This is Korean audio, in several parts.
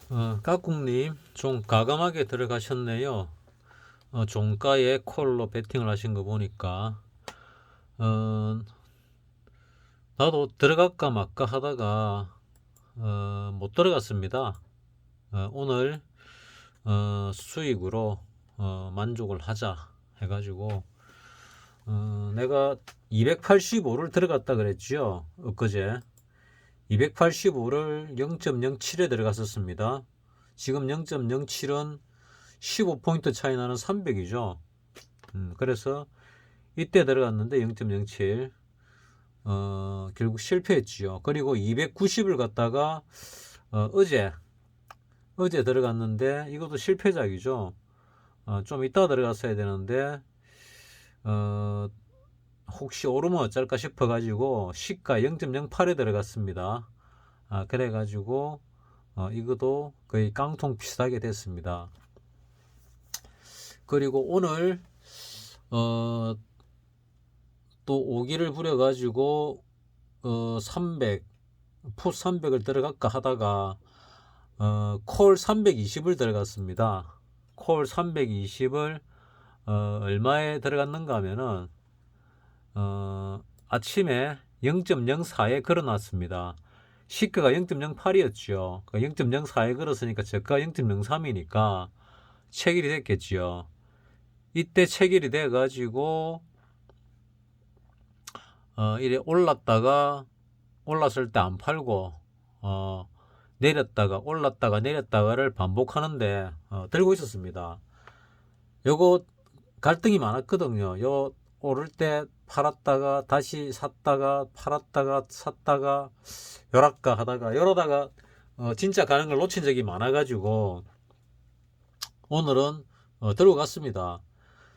까꿍님, 좀 과감하게 들어가셨네요. 종가에 콜로 베팅을 하신 거 보니까, 어, 나도 들어갈까 말까 하다가, 못 들어갔습니다. 오늘, 수익으로, 만족을 하자 해가지고, 내가 285를 들어갔다 그랬죠. 엊그제. 285를 0.07에 들어갔었습니다. 지금 0.07은 15포인트 차이 나는 300이죠. 그래서 이때 들어갔는데 0.07 결국 실패했지요. 그리고 290을 갖다가 어제 들어갔는데 이것도 실패작이죠. 좀 이따 들어갔어야 되는데 어, 혹시 오르면 어쩔까 싶어 가지고 시가 0.08에 들어갔습니다. 그래가지고 이것도 거의 깡통 비슷하게 됐습니다. 그리고 오늘 어, 또 오기를 부려가지고 300, 풋 300을 들어갈까 하다가 콜 320을 들어갔습니다. 콜 320을 얼마에 들어갔는가 하면은 아침에 0.04에 걸어놨습니다. 시가가 0.08이었죠. 0.04에 걸었으니까 저가 0.03이니까 체결이 됐겠지요. 이때 체결이 돼가지고 이래 올랐을 때 안 팔고 내렸다가 올랐다가 내렸다가를 반복하는데 들고 있었습니다. 요거 갈등이 많았거든요. 요 오를 때 팔았다가 다시 샀다가 팔았다가 샀다가 요랄까 하다가 이러다가 진짜 가는 걸 놓친 적이 많아가지고 오늘은 들고 갔습니다.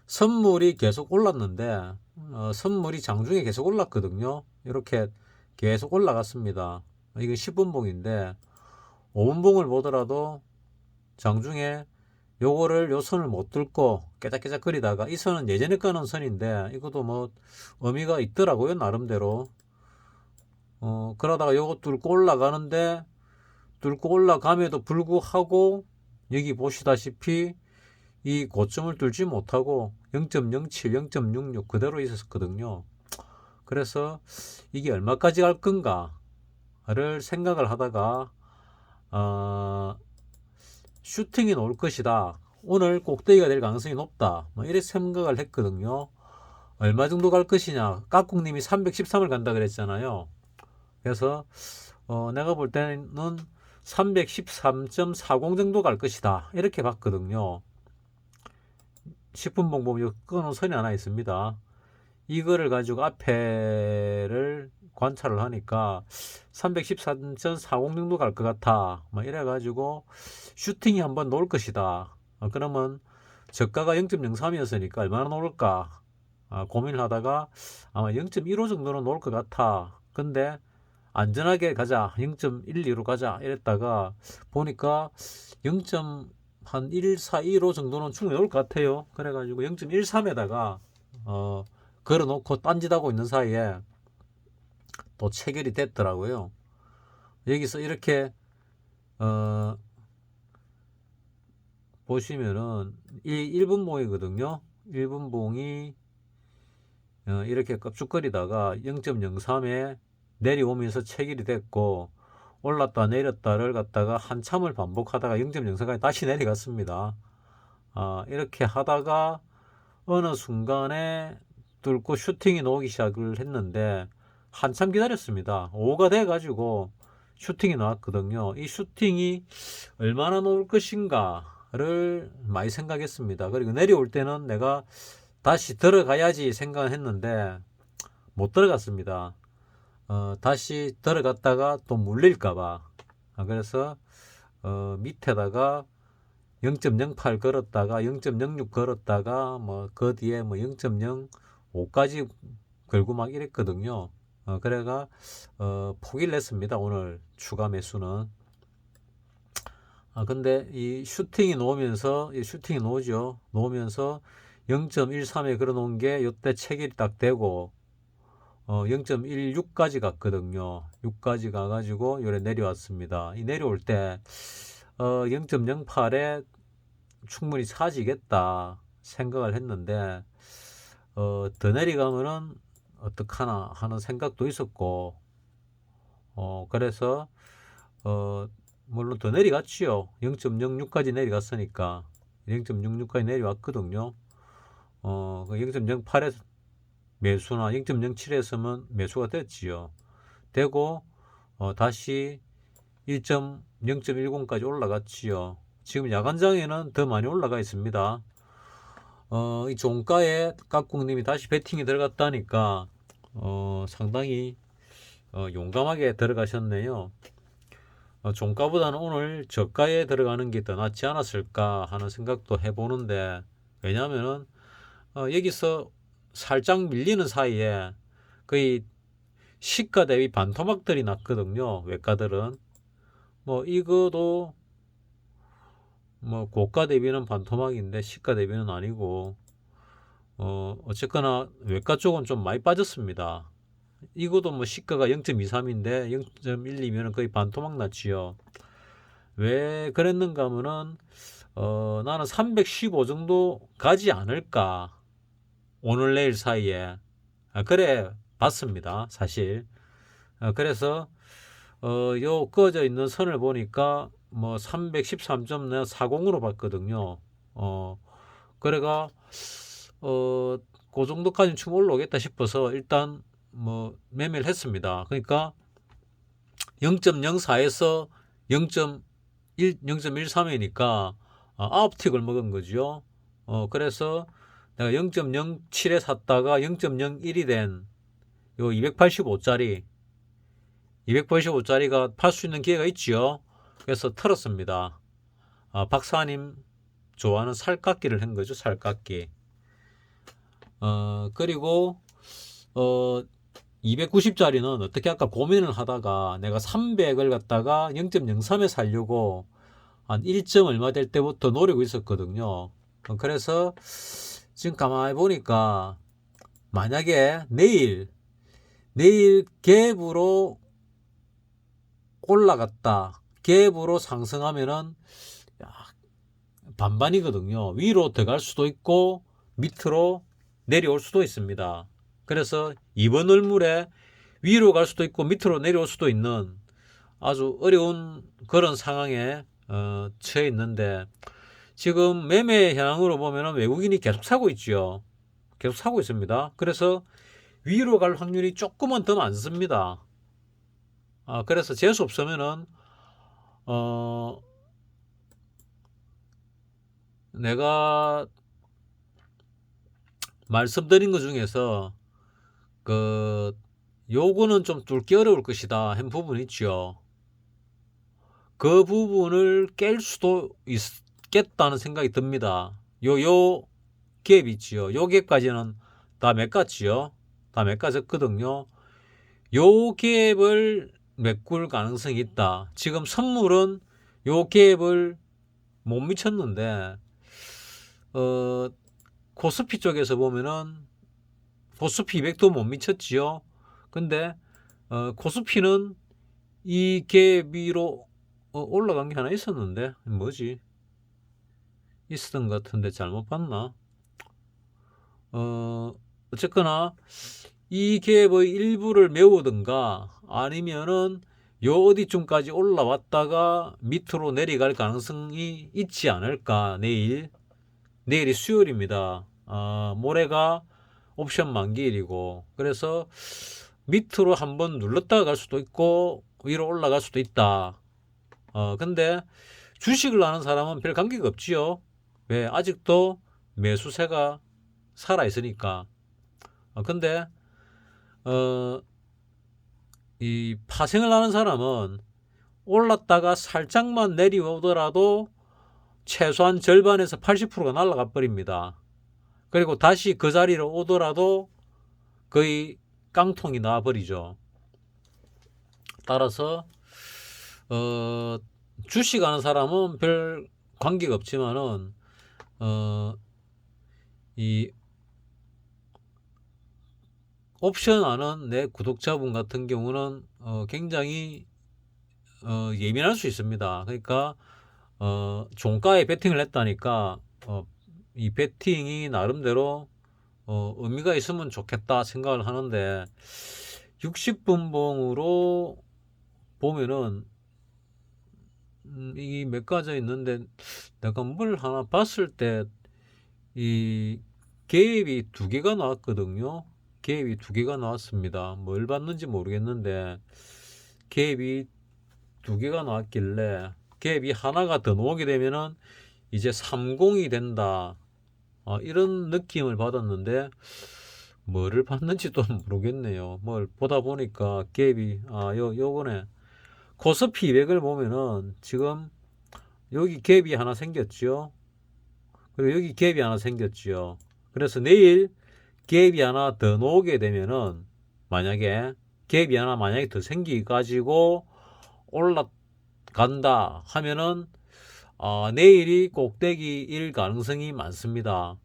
선물이 계속 올랐는데 선물이 장중에 계속 올랐거든요. 이렇게 계속 올라갔습니다. 이건 10분봉인데 5분봉을 보더라도 장중에 요거를 요 선을 못 뚫고 깨작깨작 거리다가 이 선은 예전에 까는 선인데 이것도 뭐 의미가 있더라고요, 나름대로. 그러다가 요거 뚫고 올라가는데 뚫고 올라감에도 불구하고 여기 보시다시피 이 고점을 뚫지 못하고 0.07, 0.66 그대로 있었거든요. 그래서 이게 얼마까지 갈 건가를 생각을 하다가 슈팅이 나올 것이다. 오늘 꼭대기가 될 가능성이 높다. 뭐 이렇게 생각을 했거든요. 얼마 정도 갈 것이냐. 까꿍님이 313을 간다 그랬잖아요. 그래서 내가 볼 때는 313.40 정도 갈 것이다. 이렇게 봤거든요. 10분 봉봉 끊은 선이 하나 있습니다. 이거를 가지고 앞에를 관찰을 하니까 313.40 정도 갈 것 같아. 뭐 이래가지고 슈팅이 한번 놓을 것이다. 그러면 저가가 0.03이었으니까 얼마나 놓을까 고민을 하다가 아마 0.15 정도는 놓을 것 같아. 근데 안전하게 가자. 0.12로 가자. 이랬다가 보니까 0.1415 정도는 충분히 나올 것 같아요. 그래가지고 0.13에다가 걸어놓고 딴짓하고 있는 사이에 또 체결이 됐더라고요. 여기서 이렇게 어, 보시면은 이 1분봉이거든요. 1분봉이 이렇게 깝죽거리다가 0.03에 내려오면서 체결이 됐고 올랐다 내렸다를 갖다가 한참을 반복하다가 0.04까지 다시 내려갔습니다. 이렇게 하다가 어느 순간에 뚫고 슈팅이 나오기 시작을 했는데 한참 기다렸습니다. 오후가 돼가지고 슈팅이 나왔거든요. 이 슈팅이 얼마나 나올 것인가를 많이 생각했습니다. 그리고 내려올 때는 내가 다시 들어가야지 생각을 했는데 못 들어갔습니다. 다시 들어갔다가 또 물릴까봐. 그래서 밑에다가 0.08 걸었다가 0.06 걸었다가 뭐 그 뒤에 뭐 0.05까지 걸고 막 이랬거든요. 그래가 포기를 했습니다. 오늘 추가 매수는. 근데 이 슈팅이 놓으면서 이 슈팅이 놓으죠. 놓으면서 0.13에 걸어 놓은 게 이때 체결이 딱 되고 0.16까지 갔거든요. 6까지 가가지고 요래 내려왔습니다. 이 내려올 때 0.08에 충분히 사지겠다 생각을 했는데 더 내려가면은 어떡하나 하는 생각도 있었고 그래서 물론 더 내려갔지요. 0.06까지 내려갔으니까 0.66까지 내려왔거든요. 0.08에서 매수나 0.07에서는 매수가 됐지요. 되고 다시 0.10까지 올라갔지요. 지금 야간장에는 더 많이 올라가 있습니다. 이 종가에 깍꿍님이 다시 베팅이 들어갔다니까 상당히 용감하게 들어가셨네요. 종가보다는 오늘 저가에 들어가는 게 더 낫지 않았을까 하는 생각도 해보는데, 왜냐하면은 여기서 살짝 밀리는 사이에 거의 시가 대비 반토막들이 났거든요. 외가들은 뭐 이거도 뭐 고가 대비는 반토막인데 시가 대비는 아니고 어쨌거나 외가 쪽은 좀 많이 빠졌습니다. 이것도 뭐 시가가 0.23인데 0.12면은 거의 반토막 났지요. 왜 그랬는가 하면은 나는 315 정도 가지 않을까 오늘 내일 사이에 그래 봤습니다 사실. 그래서 요 꺼져 있는 선을 보니까 뭐 313.40으로 봤거든요. 그래가 그 정도까지는 충분히 올라오겠다 싶어서 일단 뭐 매매를 했습니다. 그러니까 0.04에서 0.1, 0.13이니까 9틱을 먹은 거죠. 그래서 내가 0.07에 샀다가 0.01이 된 요 285짜리 285짜리가 팔 수 있는 기회가 있지요. 그래서 털었습니다. 박사님 좋아하는 살깎기를 한 거죠. 살깎기. 그리고 290짜리는 어떻게 할까 고민을 하다가 내가 300을 갖다가 0.03에 살려고 한 1점 얼마 될 때부터 노리고 있었거든요. 그래서 지금 가만히 보니까 만약에 내일 갭으로 올라갔다, 갭으로 상승하면은 반반이거든요. 위로 들어갈 수도 있고 밑으로 내려올 수도 있습니다. 그래서 이번 얼물에 위로 갈 수도 있고 밑으로 내려올 수도 있는 아주 어려운 그런 상황에 처해 있는데, 지금 매매 현황으로 보면 외국인이 계속 사고 있죠. 계속 사고 있습니다. 그래서 위로 갈 확률이 조금은 더 많습니다. 그래서 재수 없으면은 내가 말씀드린 것 중에서 요거는 좀 뚫기 어려울 것이다 한 부분이 있죠. 그 부분을 깰 수도 있겠다는 생각이 듭니다. 요 갭 있지요. 요 갭까지는 다 메꿨지요. 다 메꿔졌거든요. 요 갭을 메꿀 가능성이 있다. 지금 선물은 요 갭을 못 미쳤는데 코스피 쪽에서 보면은 코스피 200도 못 미쳤지요. 근데 코스피는 이 갭 위로 올라간 게 하나 있었는데 뭐지? 있었던 것 같은데 잘못 봤나? 어쨌거나 이 갭의 일부를 메우든가 아니면은 요 어디쯤까지 올라왔다가 밑으로 내려갈 가능성이 있지 않을까. 내일이 수요일입니다. 모레가 옵션 만기일이고, 그래서 밑으로 한번 눌렀다가 갈 수도 있고 위로 올라갈 수도 있다. 근데 주식을 하는 사람은 별 관계가 없지요. 왜? 아직도 매수세가 살아 있으니까. 근데 이 파생을 하는 사람은 올랐다가 살짝만 내려오더라도 최소한 절반에서 80%가 날아가 버립니다. 그리고 다시 그 자리로 오더라도 거의 깡통이 나와 버리죠. 따라서 주식하는 사람은 별 관계가 없지만은 이 옵션 하는 내 구독자분 같은 경우는 굉장히 예민할 수 있습니다. 그러니까 종가에 베팅을 했다니까 이 베팅이 나름대로 의미가 있으면 좋겠다 생각을 하는데 60분봉으로 보면은 이게 몇 가지 있는데 내가 뭘 하나 봤을 때 이 개입이 두 개가 나왔거든요. 개입이 두 개가 나왔습니다. 뭘 봤는지 모르겠는데 개입이 두 개가 나왔길래 개입이 하나가 더 나오게 되면은 이제 30이 된다. 이런 느낌을 받았는데 뭐를 봤는지 또 모르겠네요. 뭘 보다 보니까 개입이 요거네. 코스피 200을 보면은 지금 여기 갭이 하나 생겼죠. 그리고 여기 갭이 하나 생겼죠. 그래서 내일 갭이 하나 더 나오게 되면은 만약에 갭이 하나 만약에 더 생기가지고 올라간다 하면은 내일이 꼭대기일 가능성이 많습니다.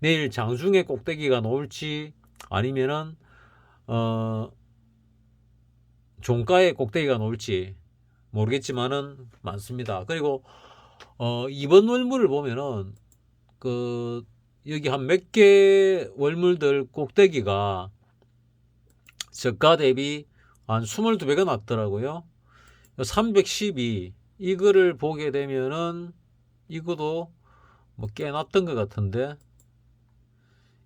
내일 장중에 꼭대기가 나올지 아니면은 종가에 꼭대기가 나올지 모르겠지만은 많습니다. 그리고 이번 월물을 보면은 여기 한 몇 개 월물들 꼭대기가 저가 대비 한 22배가 났더라고요. 312 이거를 보게 되면은 이것도 뭐 꽤 났던 것 같은데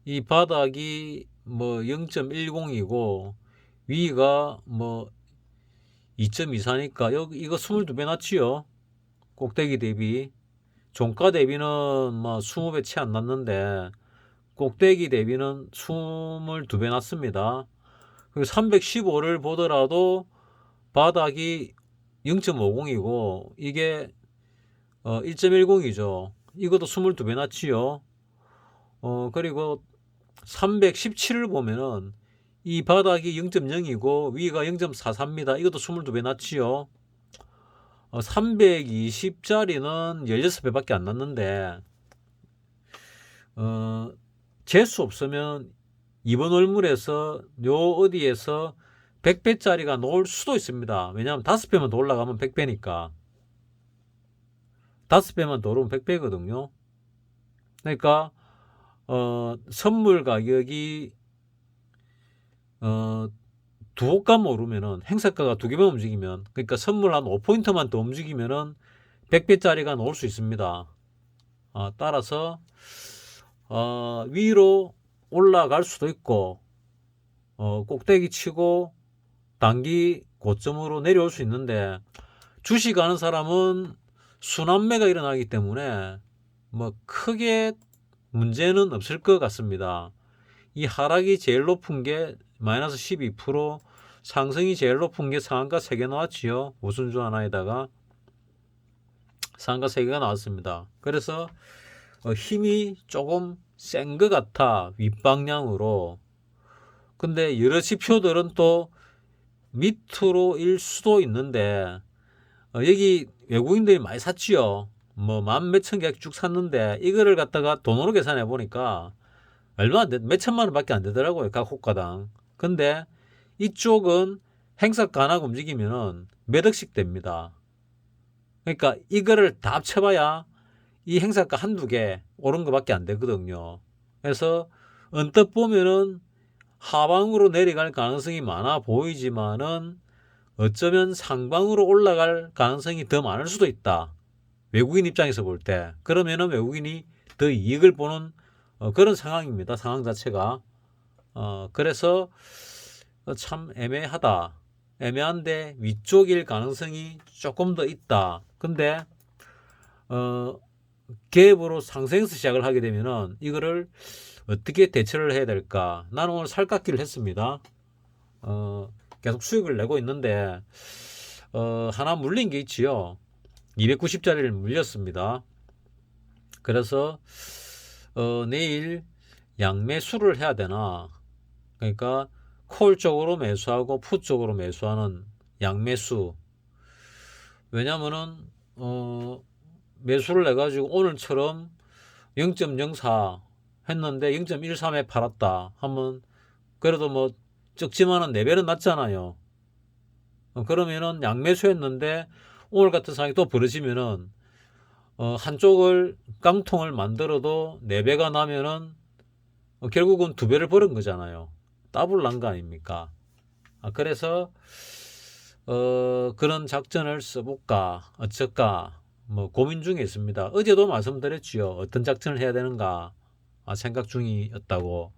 이 바닥이 뭐 0.10이고 위가 뭐 2.24니까 여기 이거 22배 났지요. 꼭대기 대비 종가 대비는 뭐 20배 채 안 났는데 꼭대기 대비는 22배 났습니다. 그리고 315를 보더라도 바닥이 0.50이고 이게 1.10이죠. 이것도 22배 났지요. 그리고 317을 보면은 이 바닥이 0.0이고 위가 0.43입니다. 이것도 22배 났지요. 320짜리는 16배밖에 안 났는데 재수 없으면 이번 월물에서 요 어디에서 100배짜리가 나올 수도 있습니다. 왜냐하면 5배만 더 올라가면 100배니까 5배만 더 오르면 100배거든요. 그러니까 선물 가격이 두 호감 오르면은 행사가가 두 개만 움직이면 그러니까 선물 한 5포인트만 더 움직이면은 100배짜리가 나올 수 있습니다. 따라서 위로 올라갈 수도 있고 꼭대기 치고 단기 고점으로 내려올 수 있는데 주식 하는 사람은 순환매가 일어나기 때문에 뭐 크게 문제는 없을 것 같습니다. 이 하락이 제일 높은 게 마이너스 12%, 상승이 제일 높은 게 상한가 3개 나왔지요. 우순주 하나에다가 상한가 3개가 나왔습니다. 그래서 힘이 조금 센 것 같아, 윗방향으로. 근데 여러 지표들은 또 밑으로일 수도 있는데 여기 외국인들이 많이 샀지요. 뭐 만 몇천 개 쭉 샀는데 이거를 갖다가 돈으로 계산해 보니까 얼마 안 돼, 몇 천만 원밖에 안 되더라고요, 각 호가당. 근데 이쪽은 행사 간하고 움직이면은 몇 억씩 됩니다. 그러니까 이거를 다 합쳐봐야 이 행사가 한두 개 오른 거밖에 안 되거든요. 그래서 언뜻 보면은 하방으로 내려갈 가능성이 많아 보이지만은 어쩌면 상방으로 올라갈 가능성이 더 많을 수도 있다. 외국인 입장에서 볼 때. 그러면은 외국인이 더 이익을 보는 그런 상황입니다. 상황 자체가. 그래서 참 애매하다. 애매한데 위쪽일 가능성이 조금 더 있다. 근데 갭으로 상승해서 시작을 하게 되면은 이거를 어떻게 대처를 해야 될까? 나는 오늘 살깎기를 했습니다. 계속 수익을 내고 있는데 하나 물린 게 있지요. 290짜리를 물렸습니다. 그래서 내일 양매수를 해야 되나? 그러니까 콜 쪽으로 매수하고 풋 쪽으로 매수하는 양매수. 왜냐면은 매수를 해가지고 오늘처럼 0.04 했는데 0.13에 팔았다 하면 그래도 뭐 적지만은 4배는 낮잖아요. 그러면은 양매수 했는데 오늘 같은 상황이 또 벌어지면은 한쪽을 깡통을 만들어도 4배가 나면은 결국은 2배를 벌은 거잖아요. 더블 난 거 아닙니까? 그래서 그런 작전을 써볼까 어쩔까 뭐 고민 중에 있습니다. 어제도 말씀드렸지요. 어떤 작전을 해야 되는가 생각 중이었다고.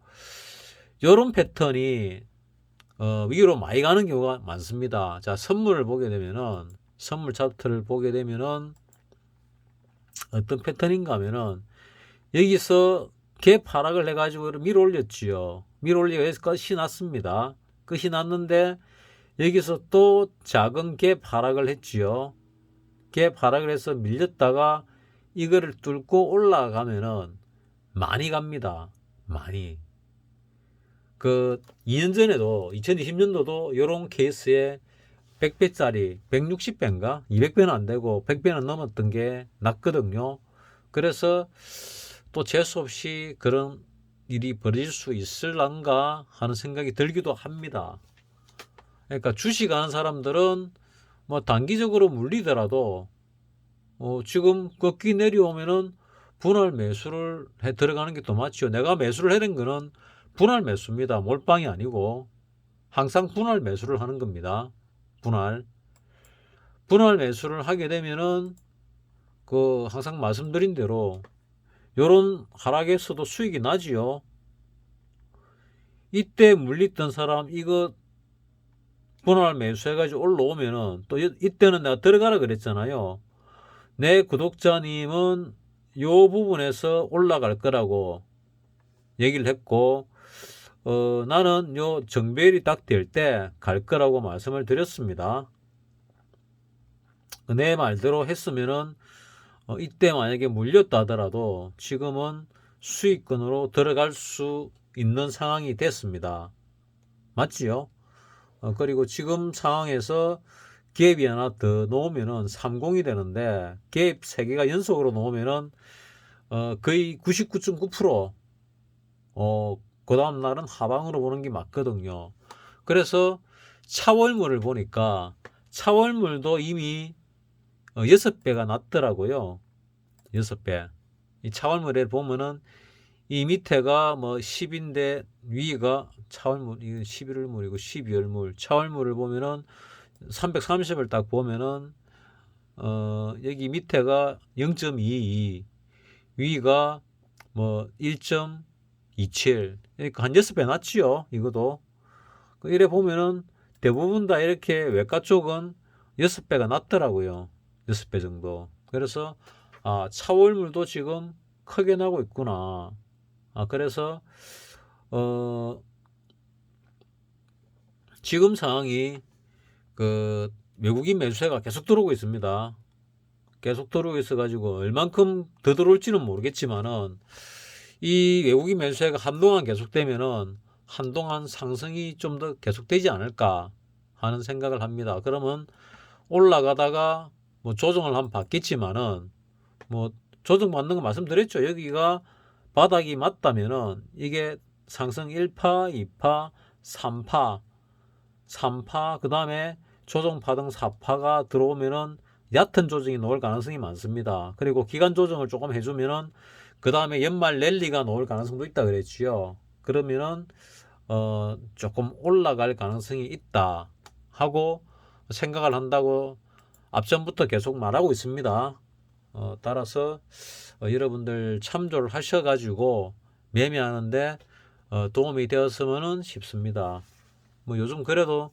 요런 패턴이 위로 많이 가는 경우가 많습니다. 자, 선물을 보게 되면은, 선물 차트를 보게 되면은 어떤 패턴인가 하면은 여기서 갭 하락을 해가지고 밀어 올렸지요. 밀어 올리고 해서 끝이 났습니다. 끝이 났는데 여기서 또 작은 갭 하락을 했지요. 갭 하락을 해서 밀렸다가 이거를 뚫고 올라가면은 많이 갑니다. 많이. 2년 전에도 2020년도도 이런 케이스에 100배짜리 160배인가 200배는 안 되고 100배는 넘었던 게 났거든요. 그래서 또 재수 없이 그런 일이 벌어질 수 있을란가 하는 생각이 들기도 합니다. 그러니까 주식하는 사람들은 뭐 단기적으로 물리더라도 지금 꺾기 내려오면은 분할 매수를 해 들어가는 게 더 맞죠. 내가 매수를 해낸 거는 분할 매수입니다. 몰빵이 아니고 항상 분할 매수를 하는 겁니다. 분할 매수를 하게 되면은 항상 말씀드린 대로 요런 하락에서도 수익이 나지요. 이때 물렸던 사람 이거 분할 매수해가지고 올라오면은 또 이때는 내가 들어가라 그랬잖아요. 내 구독자님은 요 부분에서 올라갈 거라고 얘기를 했고 나는 요 정배열이 딱 될 때 갈 거라고 말씀을 드렸습니다. 내 말대로 했으면은 이때 만약에 물렸다 하더라도 지금은 수익권으로 들어갈 수 있는 상황이 됐습니다. 맞지요? 그리고 지금 상황에서 갭이 하나 더 놓으면은 30이 되는데 갭 3개가 연속으로 놓으면은 거의 99.9% 그 다음 날은 하방으로 보는 게 맞거든요. 그래서 차월물을 보니까 차월물도 이미 6배가 났더라고요. 6배. 이 차월물에 보면은 이 밑에가 뭐 10인데 위가 차월물, 이거 11월물이고 12월물. 차월물을 보면은 330을 딱 보면은 여기 밑에가 0.22, 위가 뭐 1.27. 그러니까 한 6배 낮지요. 이것도. 이래 보면은 대부분 다 이렇게 외과 쪽은 6배가 낮더라고요. 6배 정도. 그래서 차월물도 지금 크게 나고 있구나. 그래서 지금 상황이 외국인 매수세가 계속 들어오고 있습니다. 계속 들어오고 있어 가지고 얼만큼 더 들어올지는 모르겠지만은 이 외국인 매수세가 한동안 계속되면은 한동안 상승이 좀 더 계속되지 않을까 하는 생각을 합니다. 그러면 올라가다가 뭐 조정을 한번 받겠지만은 뭐 조정 받는 거 말씀드렸죠. 여기가 바닥이 맞다면은 이게 상승 1파, 2파, 3파, 그 다음에 조정 파동 4파가 들어오면은 얕은 조정이 나올 가능성이 많습니다. 그리고 기간 조정을 조금 해주면은 그 다음에 연말 랠리가 나올 가능성도 있다 그랬지요. 그러면은 조금 올라갈 가능성이 있다 하고 생각을 한다고 앞전부터 계속 말하고 있습니다. 따라서 여러분들 참조를 하셔가지고 매매하는데 도움이 되었으면 싶습니다. 뭐 요즘 그래도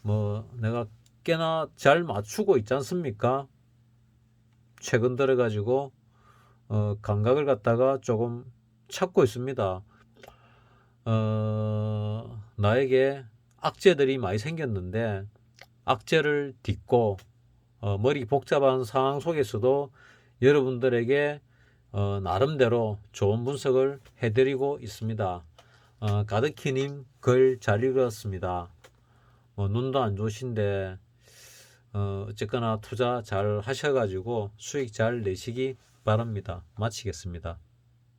뭐 내가 꽤나 잘 맞추고 있지 않습니까? 최근 들어가지고 감각을 갖다가 조금 찾고 있습니다. 나에게 악재들이 많이 생겼는데 악재를 딛고 머리 복잡한 상황 속에서도 여러분들에게 나름대로 좋은 분석을 해드리고 있습니다. 가득히님 글 잘 읽었습니다. 눈도 안 좋으신데 어쨌거나 투자 잘 하셔가지고 수익 잘 내시기 바랍니다. 마치겠습니다.